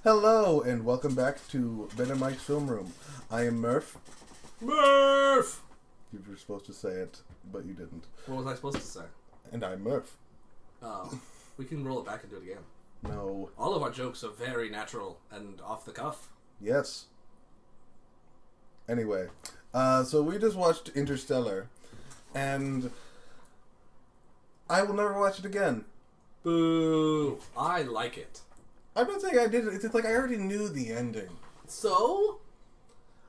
Hello, and welcome back to Ben and Mike's Film Room. I am Murph. Murph! You were supposed to say it, but you didn't. What was I supposed to say? And I'm Murph. Oh, we can roll it back and do it again. No. All of our jokes are very natural and off the cuff. Yes. Anyway, so we just watched Interstellar, and I will never watch it again. Boo! I like it. I'm not saying I did it. It's like I already knew the ending. So?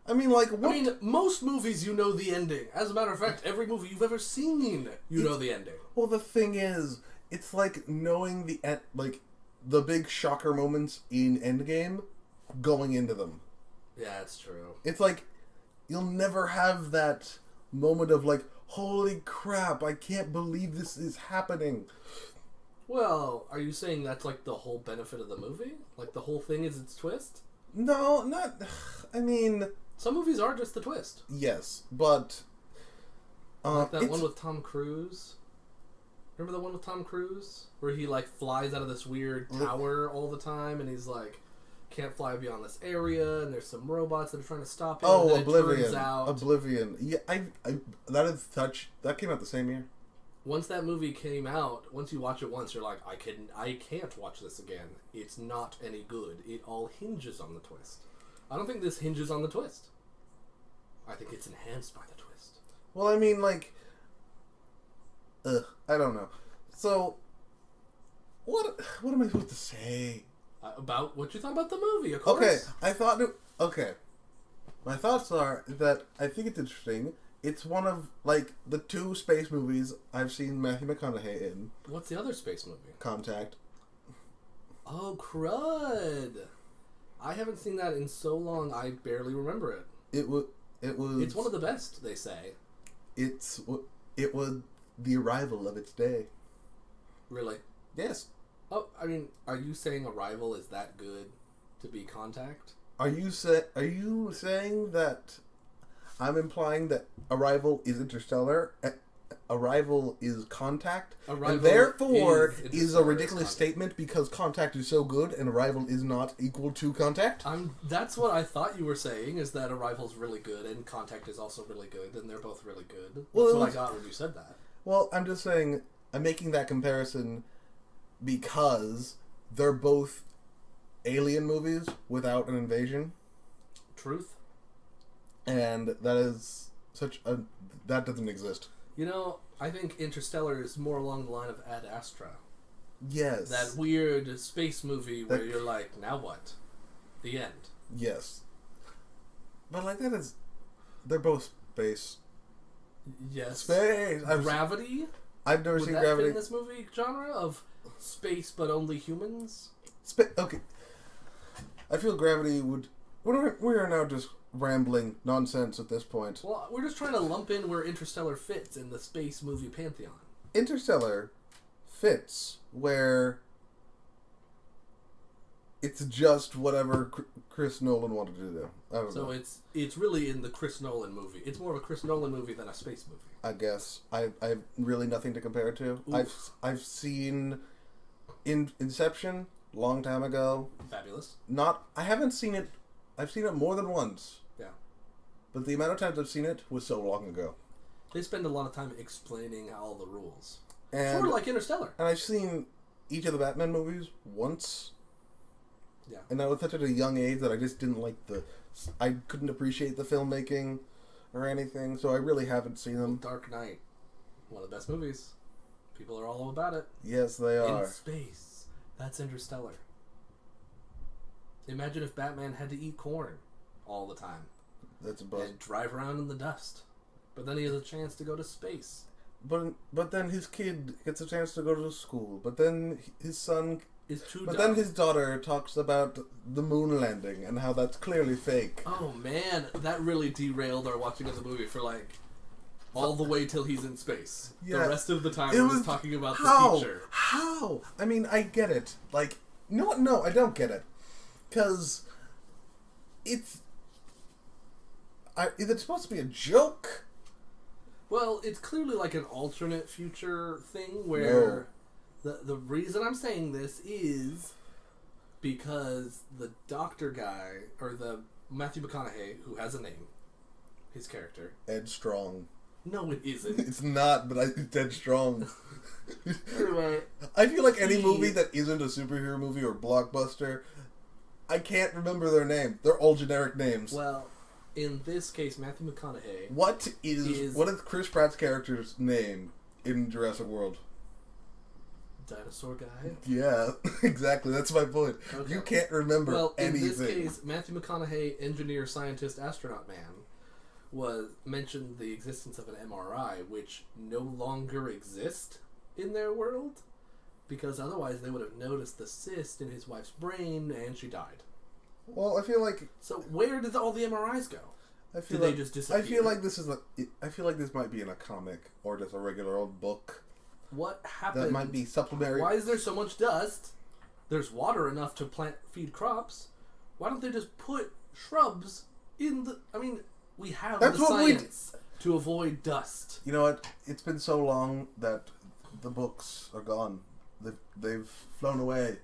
I mean, like, what? I mean, most movies you know the ending. As a matter of fact, every movie you've ever seen, you know the ending. Well, the thing is, it's like knowing the big shocker moments in Endgame, going into them. Yeah, it's true. It's like, you'll never have that moment of like, holy crap, I can't believe this is happening. Well, are you saying that's like the whole benefit of the movie? Like the whole thing is its twist? No, not... I mean... Some movies are just the twist. Yes, but... like that one with Tom Cruise. Remember the one with Tom Cruise? Where he like flies out of this weird tower all the time and he's like... can't fly beyond this area, and there's some robots that are trying to stop him. Oh, and Oblivion. Out, Oblivion. Yeah, that came out the same year. Once that movie came out, once you watch it once, you're like, I can't watch this again. It's not any good. It all hinges on the twist. I don't think this hinges on the twist. I think it's enhanced by the twist. Well, I mean, like... I don't know. So, what am I supposed to say? About what you thought about the movie, of course. Okay, my thoughts are that I think it's interesting. It's one of, like, the two space movies I've seen Matthew McConaughey in. What's the other space movie? Contact. Oh, crud. I haven't seen that in so long, I barely remember it. It was... It's one of the best, they say. It was the arrival of its day. Really? Yes. Oh, I mean, are you saying Arrival is that good to be Contact? Are you saying that I'm implying that Arrival is Interstellar, Arrival is Contact, Arrival and therefore is a ridiculous ridiculous statement because Contact is so good and Arrival is not equal to Contact? That's what I thought you were saying, is that Arrival's really good and Contact is also really good, and they're both really good. That's what I got when you said that. Well, I'm just saying, I'm making that comparison because they're both alien movies without an invasion. Truth. And that doesn't exist. You know, I think Interstellar is more along the line of Ad Astra. Yes. That weird space movie where you're like, now what? The end. Yes. But like that is... They're both space. Yes. Space! Gravity? I've never seen Gravity. Would that fit in this movie genre of space but only humans? Okay. I feel Gravity would... We are now just rambling nonsense at this point. Well, we're just trying to lump in where Interstellar fits in the space movie pantheon. Interstellar fits where it's just whatever Chris Nolan wanted to do. I don't know. So it's really in the Chris Nolan movie. It's more of a Chris Nolan movie than a space movie. I guess. I have really nothing to compare it to. Oof. I've seen Inception long time ago. Fabulous. I haven't seen it. I've seen it more than once. Yeah. But the amount of times I've seen it was so long ago. They spend a lot of time explaining all the rules. And, sort of like Interstellar. And I've seen each of the Batman movies once. Yeah. And I was such at a young age that I just didn't like I couldn't appreciate the filmmaking or anything, so I really haven't seen them. Dark Knight. One of the best movies. People are all about it. Yes, they are. In space. That's Interstellar. Imagine if Batman had to eat corn all the time. That's a buzz. And drive around in the dust. But then he has a chance to go to space. But then his kid gets a chance to go to school. But then his son is too But dumb. then his daughter talks about the moon landing and how that's clearly fake. Oh man, that really derailed our watching of the movie for like all the way till he's in space. Yeah. The rest of the time he was talking about the future. How? I mean, I get it. Like, no, I don't get it. Because Is it supposed to be a joke? Well, it's clearly like an alternate future thing where the reason I'm saying this is because the doctor guy, or the Matthew McConaughey, who has a name, his character. Ed Strong. No, it isn't. It's not, but it's Ed Strong. Anyway, I feel like any movie that isn't a superhero movie or blockbuster, I can't remember their name. They're all generic names. Well, in this case, Matthew McConaughey. What is Chris Pratt's character's name in Jurassic World? Dinosaur guy? Yeah, exactly. That's my point. Okay. You can't remember anything. In this case, Matthew McConaughey, engineer, scientist, astronaut man, mentioned the existence of an MRI, which no longer exists in their world, because otherwise they would have noticed the cyst in his wife's brain, and she died. Well, I feel like... So where did all the MRIs go? Did they just disappear? I feel like this might be in a comic or just a regular old book. What happened? That might be supplementary. Why is there so much dust? There's water enough to feed crops. Why don't they just put shrubs in the... I mean, we have the science to avoid dust. You know what? It's been so long that the books are gone. They've flown away.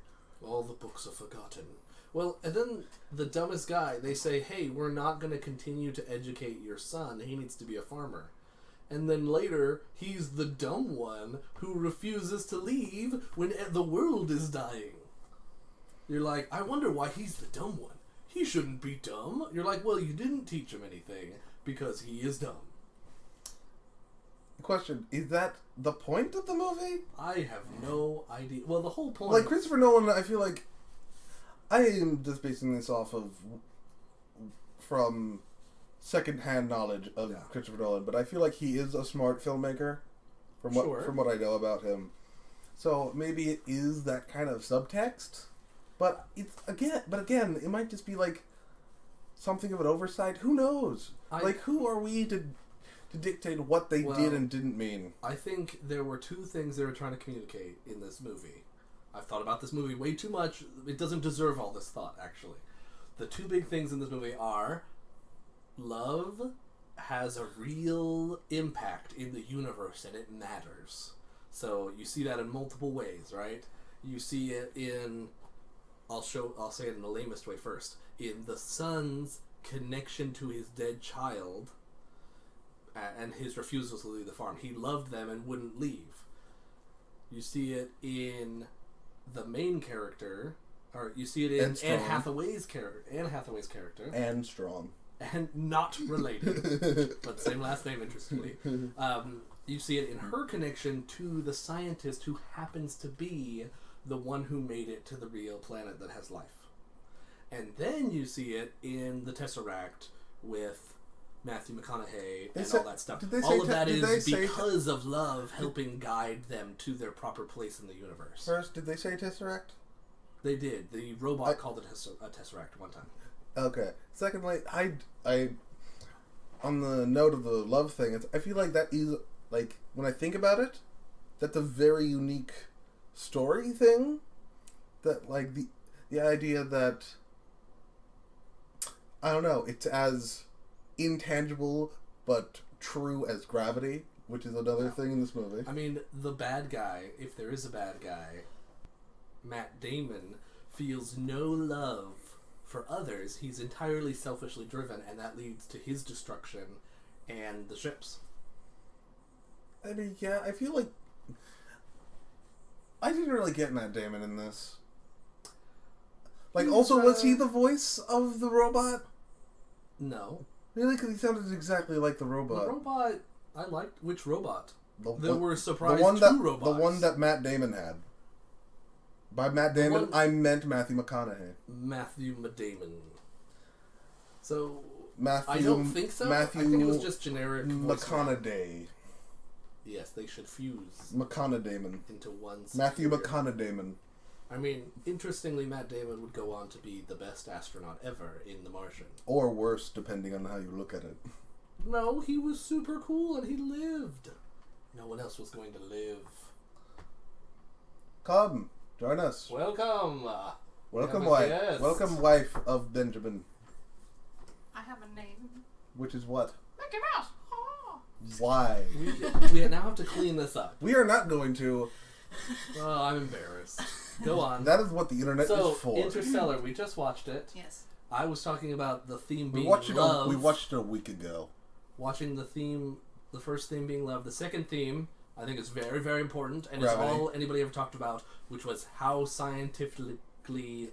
All the books are forgotten. Well, and then the dumbest guy, they say, hey, we're not going to continue to educate your son. He needs to be a farmer. And then later, he's the dumb one who refuses to leave when the world is dying. You're like, I wonder why he's the dumb one. He shouldn't be dumb. You're like, well, you didn't teach him anything because he is dumb. Question, is that the point of the movie? I have no idea. Well, the whole point... Like, Christopher Nolan, I feel like... I am just basing this from second-hand knowledge of Christopher Nolan, but I feel like he is a smart filmmaker from what I know about him. So maybe it is that kind of subtext, but again, it might just be like something of an oversight. Who knows? Who are we to dictate what they did and didn't mean? I think there were two things they were trying to communicate in this movie. I've thought about this movie way too much. It doesn't deserve all this thought, actually. The two big things in this movie are love has a real impact in the universe and it matters. So you see that in multiple ways, right? You see it in... I'll say it in the lamest way first. In the son's connection to his dead child and his refusal to leave the farm. He loved them and wouldn't leave. You see it in the main character, or you see it in Anne Hathaway's character. Anne Strong. And not related, but same last name, interestingly. You see it in her connection to the scientist who happens to be the one who made it to the real planet that has life. And then you see it in the Tesseract with Matthew McConaughey all that stuff. All of that is because of love helping guide them to their proper place in the universe. First, did they say Tesseract? They did. The robot called it a Tesseract one time. Okay. Secondly, I on the note of the love thing, I feel like that is, like, when I think about it, that's a very unique story thing. That, like, the idea that, I don't know, it's as intangible but true as gravity, which is another thing in this movie. I mean, the bad guy, if there is a bad guy, Matt Damon, feels no love for others. He's entirely selfishly driven, and that leads to his destruction and the ships. I mean, yeah, I feel like I didn't really get Matt Damon in this. Like, also, was he the voice of the robot? No. Really? Because he sounded exactly like the robot. The robot, I liked. Which robot? There were surprised two robots. The one that Matt Damon had. By Matt Damon, I meant Matthew McConaughey. Matthew Damon. So, Matthew, I don't think so. I think it was just generic McConaughey. Yes, they should fuse McConaughey into one. Matthew McConaughey. I mean, interestingly, Matt Damon would go on to be the best astronaut ever in The Martian. Or worse, depending on how you look at it. No, he was super cool and he lived. No one else was going to live. Come, join us. Welcome. Welcome, wife. Welcome, wife of Benjamin. I have a name. which is what? Mickey Mouse. Oh. Why? We now have to clean this up. We are not going to. Oh, I'm embarrassed. Go on. That is what the internet is for. Interstellar, we just watched it. Yes. I was talking about the theme being love. We watched it a week ago. Watching the first theme being love. The second theme, I think is very, very important, and Gravity. it's all anybody ever talked about, which was how scientifically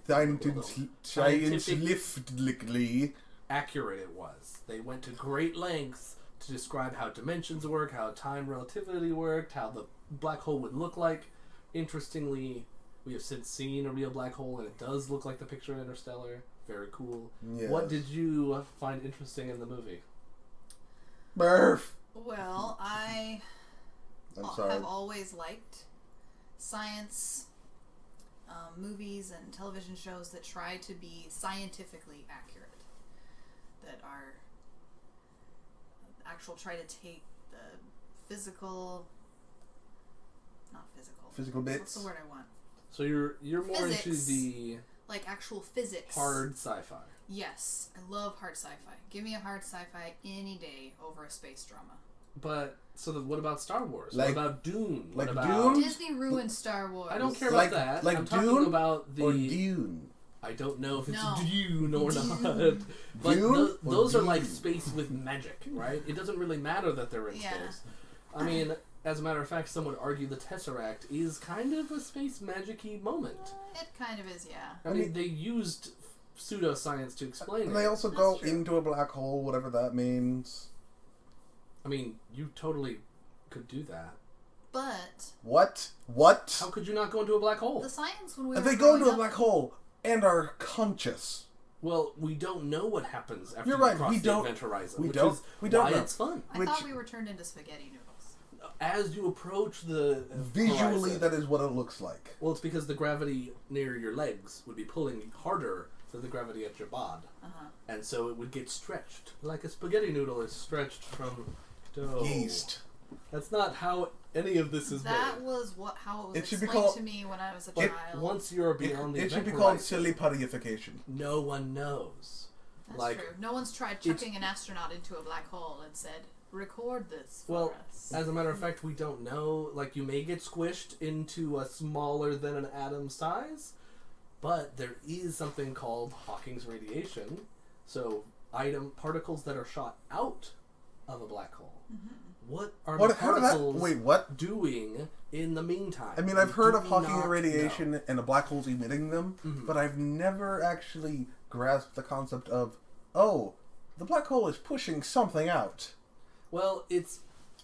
accurate it was. They went to great lengths to describe how dimensions work, how time relativity worked, how the black hole would look like. Interestingly, we have since seen a real black hole, and it does look like the picture in Interstellar. Very cool. Yes. What did you find interesting in the movie? Murph! Well, I have always liked science movies and television shows that try to be scientifically accurate, that are try to take the physical bits. What's the word I want? So you're more physics, into the like actual physics, hard sci-fi. Yes, I love hard sci-fi. Give me a hard sci-fi any day over a space drama. But what about Star Wars? Like, what about Dune? Like what about Dune? Disney ruined Star Wars. I don't care about that. Like I'm Dune talking about the or Dune. I don't know if it's No. Dune or not. But those are like space with magic, right? It doesn't really matter that they're in space. I mean, as a matter of fact, some would argue the Tesseract is kind of a space magic-y moment. It kind of is, yeah. I mean, they used pseudoscience to explain it. And they also go into a black hole, whatever that means. I mean, you totally could do that. But... What? How could you not go into a black hole? The science when we and were they go into up, a black hole and are conscious. Well, we don't know what happens after You're you right. cross we the don't, event horizon. We which don't. Is We don't why know. It's fun. I thought we were turned into spaghetti noodles. As you approach the visually, horizon, that is what it looks like. Well, it's because the gravity near your legs would be pulling harder than the gravity at your bod, and so it would get stretched like a spaghetti noodle is stretched from dough. Yeast. That's not how any of this is made. That was how it was should explained to me when I was a child. Once you're beyond the it event should be called horizon, silly puttiification. No one knows. That's true. No one's tried chucking an astronaut into a black hole and said, record this for us. As a matter of fact, we don't know. Like, you may get squished into a smaller than an atom size, but there is something called Hawking's radiation. So, particles that are shot out of a black hole. Mm-hmm. What are the particles doing in the meantime? I mean, I've heard of Hawking radiation and a black hole's emitting them, but I've never actually grasped the concept of, the black hole is pushing something out. Well,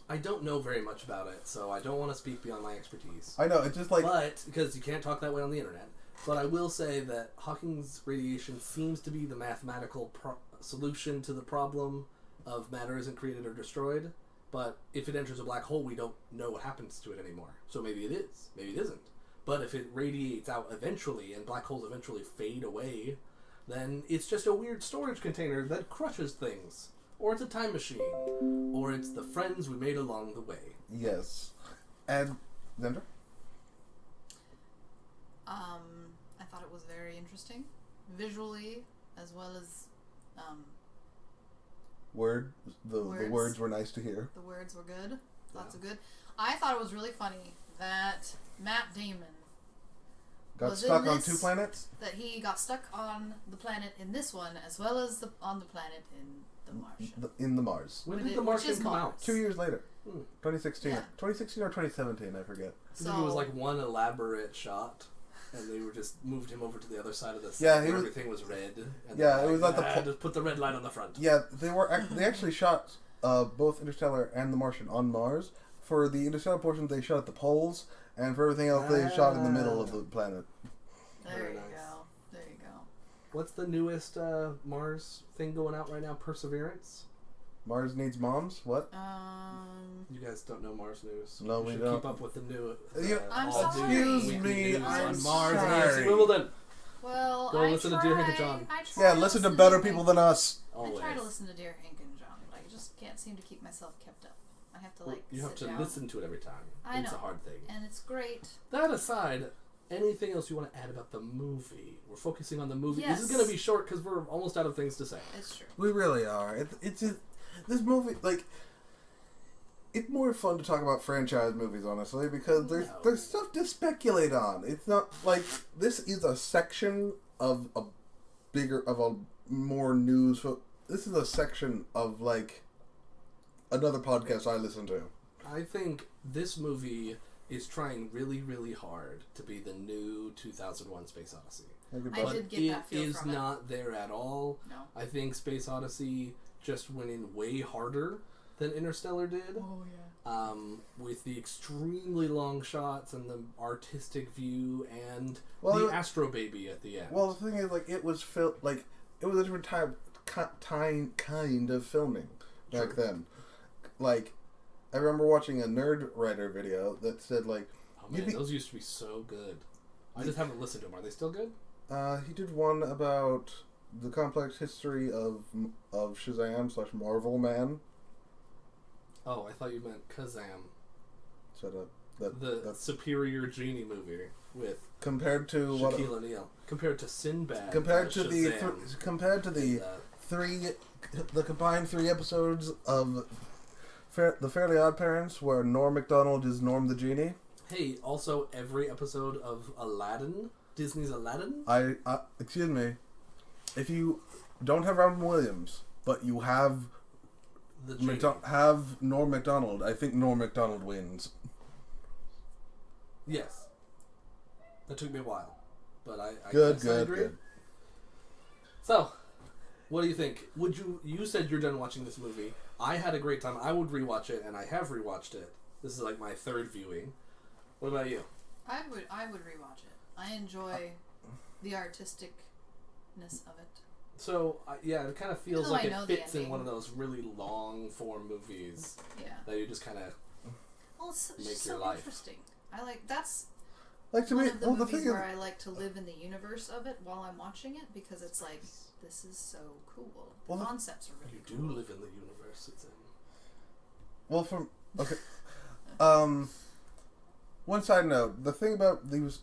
I don't know very much about it, so I don't want to speak beyond my expertise. I know, it's just like... But, because you can't talk that way on the internet. But I will say that Hawking's radiation seems to be the mathematical solution to the problem of matter isn't created or destroyed. But if it enters a black hole, we don't know what happens to it anymore. So maybe it is. Maybe it isn't. But if it radiates out eventually, and black holes eventually fade away, then it's just a weird storage container that crushes things. Or it's a time machine. Or it's the friends we made along the way. Yes. And, Zendra? I thought it was very interesting. Visually, as well as... The words were nice to hear. The words were good. Lots of good. I thought it was really funny that Matt Damon got stuck on 2 planets? That he got stuck on the planet in this one, as well as on the planet in the Martian. In the Mars. When did the Martian come out? 2 years later. 2016. Yeah. 2016 or 2017, I forget. I think it was like one elaborate shot. And they just moved him over to the other side of the set where everything was red. And it was like just put the red line on the front. Yeah, they actually shot both Interstellar and The Martian on Mars. For the Interstellar portion, they shot at the poles, and for everything else, they shot in the middle of the planet. There you go. There you go. What's the newest Mars thing going out right now? Perseverance? Mars needs moms? What? You guys don't know Mars news. No, we don't. Keep up with the new. I'm sorry. Excuse me. On Mars and AFC Wimbledon. Well, go listen to Dear Hank and John. Yeah, listen to better people than us. Always. I try to listen to Dear Hank and John, but I just can't seem to keep myself kept up. I have to you have to listen to it every time. It's a hard thing. And it's great. That aside, anything else you want to add about the movie? We're focusing on the movie. Yes. This is going to be short because we're almost out of things to say. It's true. We really are. It's this movie, like, it's more fun to talk about franchise movies, honestly, because there's stuff to speculate on. It's not like this is a section of a more news. This is a section of like another podcast I listen to. I think this movie is trying really, really hard to be the new 2001: Space Odyssey. I did get that feel from it. It is not there at all. No. I think Space Odyssey just went in way harder than Interstellar did. Oh, yeah. With the extremely long shots and the artistic view and the Astro Baby at the end. Well, the thing is, like, it was it was a different kind of filming back then. Like, I remember watching a Nerd Writer video that said, like... Oh, man, those used to be so good. I just haven't listened to them. Are they still good? He did one about the complex history of Shazam / Marvel Man. Oh, I thought you meant Kazam. Shut up. That's Superior Genie movie with compared to Shaquille O'Neal. Compared to Sinbad. Compared to the combined 3 episodes of The Fairly Odd Parents, where Norm Macdonald is Norm the Genie. Hey, also every episode of Aladdin, Disney's Aladdin. Excuse me, if you don't have Robin Williams, but you have have Norm Macdonald, I think Norm Macdonald wins. Yes. That took me a while, but I agree. Good. So, what do you think? You said you're done watching this movie. I had a great time. I would rewatch it, and I have rewatched it. This is like my 3rd viewing. What about you? I would rewatch it. I enjoy the artisticness of it. So, yeah, it kind of feels like it fits in one of those really long-form movies that you just kind of make your life. Interesting. I like, that's like to one me, of the movies where I like to live in the universe of it while I'm watching it, because it's like, this is so cool. The concepts are really cool. You do live in the universe it's in. Well, okay. One side note, the thing about these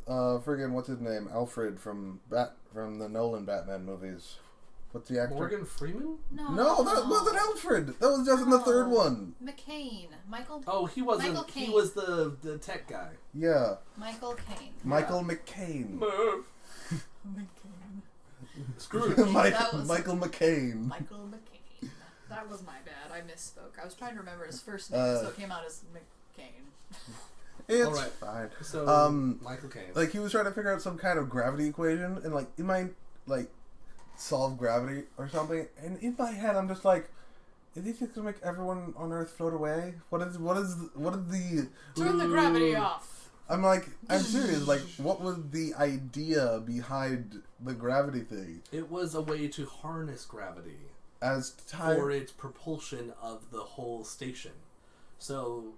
friggin' what's his name? Alfred from the Nolan Batman movies. What's the actor? Morgan Freeman? No, that wasn't Alfred. That was just in the 3rd one. McCain. Michael. Oh, he wasn't. Michael Caine. He was the tech guy. Yeah. Michael Caine. Michael McCain. McCain. Screw it. Michael McCain. Michael McCain. That was my bad. I misspoke. I was trying to remember his first name, so it came out as McCain. It's fine. So, Michael Caine. Like, he was trying to figure out some kind of gravity equation, and, like, in my, like, solve gravity or something, and in my head, I'm just like, is he just gonna make everyone on Earth float away? What is the... Turn the gravity off! I'm like, I'm serious, like, what was the idea behind the gravity thing? It was a way to harness gravity. For its propulsion of the whole station. So,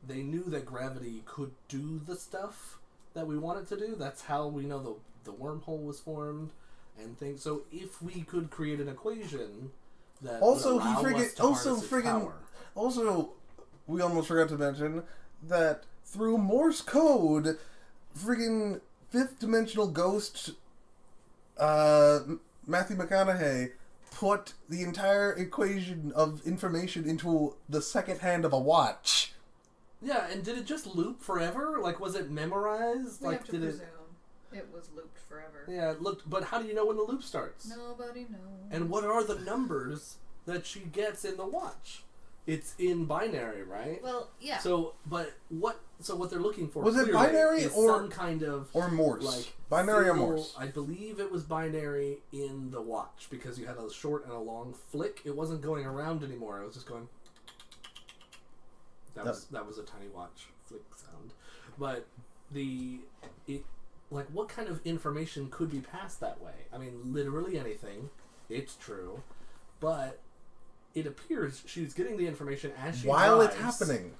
they knew that gravity could do the stuff that we want it to do. That's how we know the wormhole was formed and things. So, if we could create an equation that also we almost forgot to mention that through Morse code, friggin' 5th dimensional ghost Matthew McConaughey put the entire equation of information into the second hand of a watch. Yeah, and did it just loop forever? Like, was it memorized? We have to presume it was looped forever. Yeah, it looked. But how do you know when the loop starts? Nobody knows. And what are the numbers that she gets in the watch? It's in binary, right? Well, yeah. So what they're looking for was it binary or some kind of Morse? Like binary or Morse? I believe it was binary in the watch because you had a short and a long flick. It wasn't going around anymore. It was just going. That was a tiny watch flick sound, but what kind of information could be passed that way? I mean, literally anything. It's true, but it appears she's getting the information as she while drives, it's happening.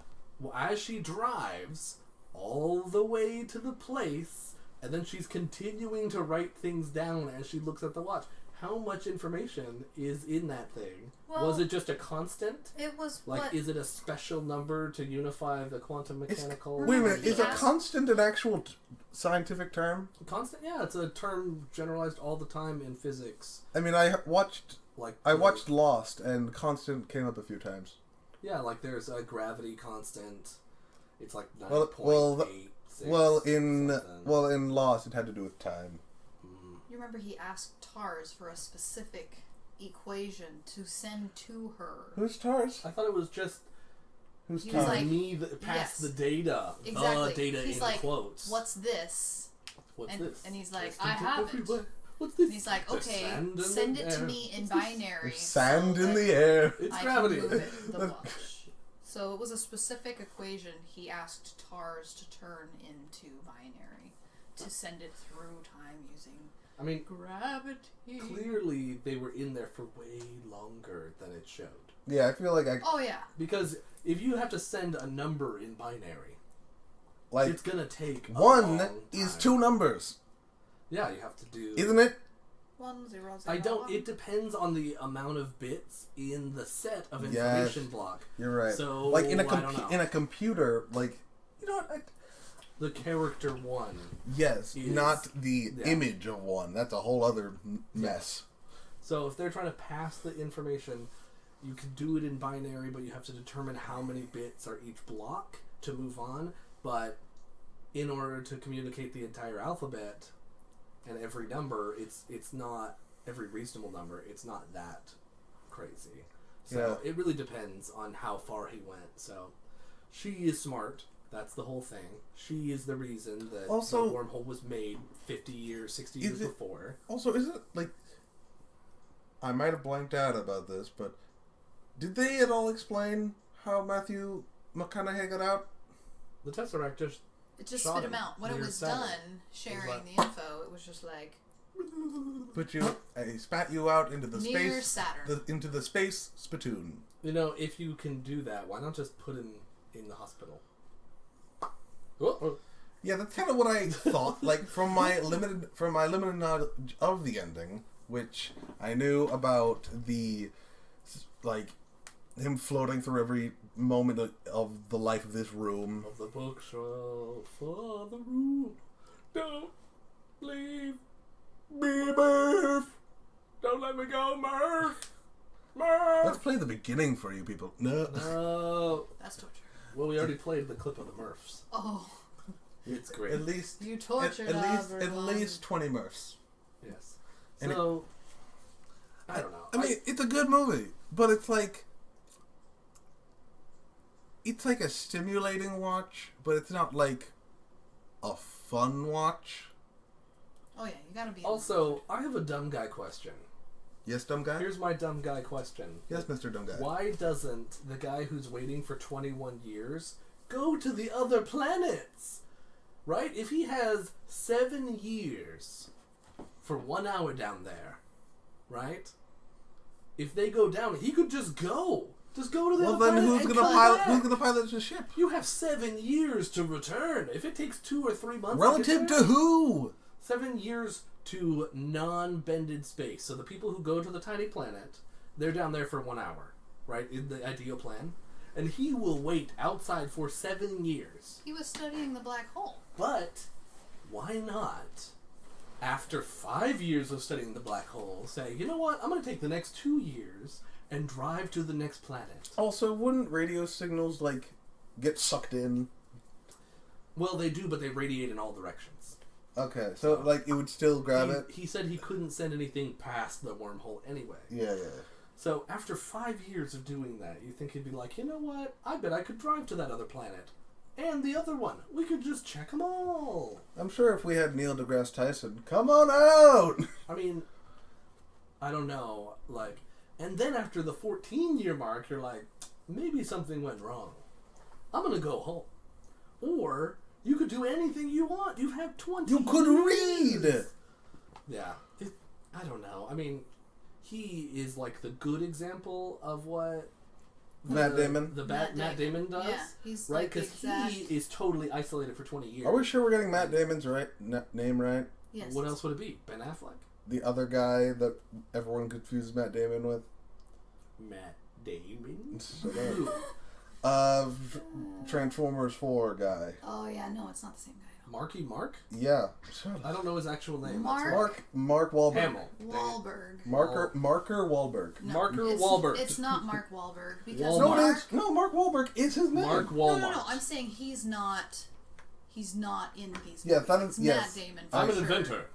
As she drives all the way to the place, and then she's continuing to write things down as she looks at the watch. How much information is in that thing? Well, was it just a constant? It was is it a special number to unify the quantum mechanical? Wait a minute, is a constant an actual scientific term? Constant, yeah, it's a term generalized all the time in physics. I mean, I watched like I watched Lost, and constant came up a few times. Yeah, like there's a gravity constant. It's like 9.86. In Lost, it had to do with time. You remember he asked TARS for a specific equation to send to her. Who's TARS? I thought it was just who's TARS? like me that passed the data. Exactly. The data he's in like, quotes. What's this? What's this? And he's like, I have it. What's this? And he's like, okay, send it to me in binary. There's sand in the air. It's gravity. Can move it, the watch. So it was a specific equation he asked TARS to turn into binary to send it through time using gravity. Clearly, they were in there for way longer than it showed. Yeah, I feel like Oh, yeah. Because if you have to send a number in binary, like it's going to take a one long is time. 2 numbers. Yeah, you have to do... Isn't it? 1 0 0. I don't... It depends on the amount of bits in the set of information block. You're right. So, like in a computer, like, you know what? The character 1. Yes, not the image of 1. That's a whole other mess. So if they're trying to pass the information, you can do it in binary, but you have to determine how many bits are each block to move on. But in order to communicate the entire alphabet and every number, it's not every reasonable number. It's not that crazy. So it really depends on how far he went. So she is smart. That's the whole thing. She is the reason that the wormhole was made 50 years, 60 years before. Also, is it like... I might have blanked out about this, but did they at all explain how Matthew McConaughey got out? The Tesseract just... It just spit him out. When it was done sharing the info, it was just like... He spat you out into the near space... Saturn. Into the space spittoon. You know, if you can do that, why not just put him in the hospital? Oh. Yeah, that's kind of what I thought. Like from my limited knowledge of the ending, which I knew about the him floating through every moment of the life of this room. Of the bookshelf for the room. Don't leave me, Murph. Don't let me go, Murph. Murph. Let's play the beginning for you people. No. That's torture. Well, we already played the clip of the Murphs. Oh. It's great. At least you tortured at least 20 Murphs. Yes. And so I don't know. I mean, it's a good movie, but it's like a stimulating watch, but it's not like a fun watch. Oh yeah, you gotta be. Also, I have a dumb guy question. Yes, dumb guy? Here's my dumb guy question. Yes, Mr. Dumb Guy. Why doesn't the guy who's waiting for 21 years go to the other planets? Right? If he has 7 years for 1 hour down there, right? If they go down, he could just go. Just go to the other planet. Well, then who's gonna pilot the ship? You have 7 years to return. If it takes 2 or 3 months, relative to who? 7 years to non-bended space. So the people who go to the tiny planet, they're down there for 1 hour, right? In the ideal plan. And he will wait outside for 7 years. He was studying the black hole. But why not, after 5 years of studying the black hole, say, you know what, I'm going to take the next 2 years and drive to the next planet. Also, wouldn't radio signals, get sucked in? Well, they do, but they radiate in all directions. Okay, so it would still grab it? He said he couldn't send anything past the wormhole anyway. Yeah. So after 5 years of doing that, you think he'd be like, you know what, I bet I could drive to that other planet. And the other one. We could just check them all. I'm sure if we had Neil deGrasse Tyson, come on out! I mean, I don't know, and then after the 14-year mark, you're like, maybe something went wrong. I'm going to go home. Or you could do anything you want. You have 20 You could years. read! Yeah. I don't know. I mean, he is the good example of what Matt Damon Damon does. Yeah, he's right, because he is totally isolated for 20 years. Are we sure we're getting Matt Damon's name right? Yes. What else would it be? Ben Affleck? The other guy that everyone confuses Matt Damon with? Matt Damon? Transformers 4 guy. Oh yeah, no, it's not the same guy at Marky Mark? Yeah. I don't know his actual name. Mark Wahlberg. Hamill. Wahlberg. Marker Wahlberg. No, Marker it's, Wahlberg. It's not Mark Wahlberg because Walmart. No, it is. No, Mark Wahlberg is his name. Mark Walmart. No. I'm saying he's not in these. Yeah, movies. that is. It's Yes. Matt Damon. I'm an sure. inventor.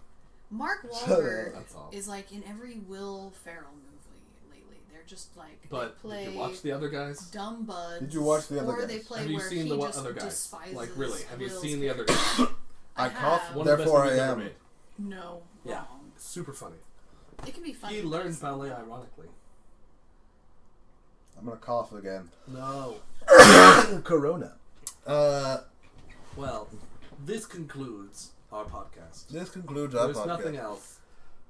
Mark Wahlberg That's all. is like in every Will Ferrell movie lately. They're just like But they play did you watch the other guys? dumb buds. Did you watch the other or guys? they play Have you where seen he the just other guys? despises Like really? Have you Will's seen the other character. guys? I cough, have. One of the best therefore I movies ever am. made. No. Yeah. Wrong. Super funny. It can be funny. He learned ballet ironically. I'm gonna cough again. No. Corona. Well, this concludes our podcast. This concludes our There's podcast. nothing else.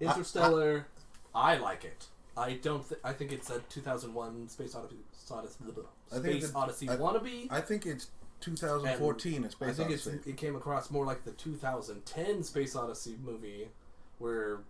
Interstellar, I like it. I don't. I think it's a 2001 Space Odyssey. Odyssey wannabe. I think it's 2014. A Space I think Odyssey. it came across more like the 2010 Space Odyssey movie, where,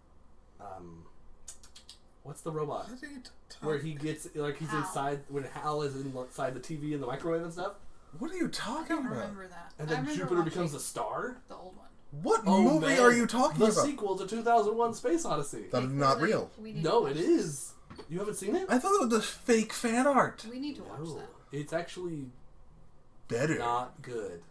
what's the robot? I think it's Where he gets like he's Hal. inside when Hal is inside the TV and the microwave and stuff, What are you I talking don't about? remember that. and I then remember Jupiter watching becomes a star. the old one. What Oh, movie man. are you talking The about? sequel to 2001 Space Odyssey. That is not Really? real. We need No, to watch it this. is. You haven't seen it? I thought it was just fake fan art. We need to watch No, that. it's actually Better. not good.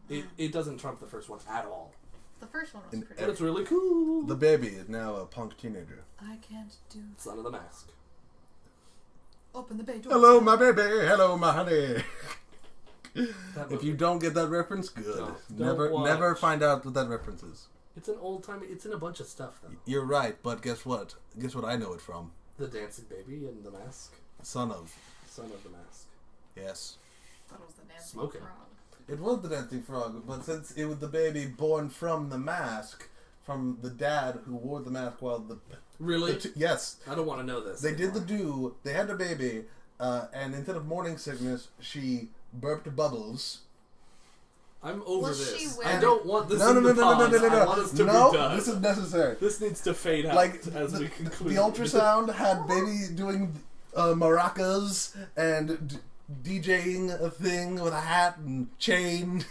It doesn't trump the first one at all. The first one was In pretty But it's really cool. The baby is now a punk teenager. I can't do. Son of the Mask. Open the bay door. Hello, my baby. Hello, my honey. That If movie. you don't get that reference, good. Don't watch. Never find out what that reference is. It's an old time. It's in a bunch of stuff though. You're right, but guess what? Guess what I know it from? The dancing baby and the mask. Son of. Son of the Mask. Yes. That was the dancing Smoking. frog. It was the dancing frog, but since it was the baby born from the mask, from the dad who wore the mask while Really? yes. I don't want to know this. They did the anymore. they had a baby, and instead of morning sickness, she burped bubbles. I'm over Was she this. wearing- I don't want this No, in no, the no, no, no, pause. no, no, I want us to no. be done. This is necessary. This needs to fade out Like as we the conclude. ultrasound had baby doing maracas and DJing a thing with a hat and chain.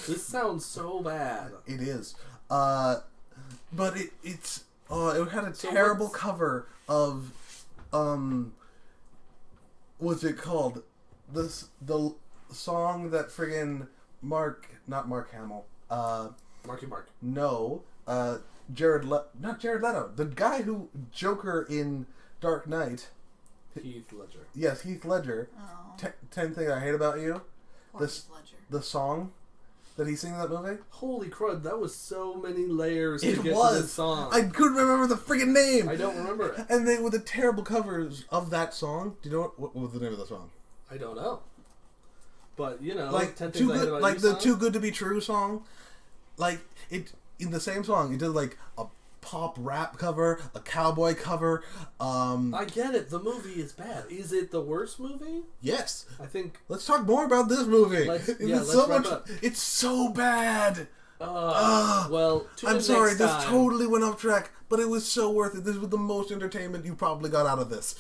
This sounds so bad. It is, but it had a terrible cover of what's it called? The song that friggin' not Mark Hamill. Marky Mark. No, not Jared Leto. The guy who Joker in Dark Knight. Heath Ledger. Yes, Heath Ledger. Oh. 10 Things I Hate About You. Poor Heath Ledger. The song that he sang in that movie. Holy crud, that was so many layers to It get was. to this song. I couldn't remember the friggin' name. I don't remember it. And they were the terrible covers of that song. Do you know what was the name of the song? I don't know. But, you know, Like 10 Too Things I Hate Good, About like You the song? Too Good to Be True song. Like it in the same song, it did like a pop rap cover, a cowboy cover. I get it. The movie is bad. Is it the worst movie? Yes. I think. Let's talk more about this movie. Let's so wrap much. it up. It's so bad. Well, tune I'm in sorry, next this time. totally went off track, but it was so worth it. This was the most entertainment you probably got out of this.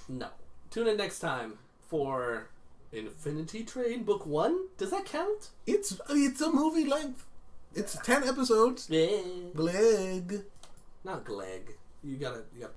No. Tune in next time for Infinity Train Book 1. Does that count? It's a movie length. It's 10 episodes. Yeah. Gleg. Not Gleg. You gotta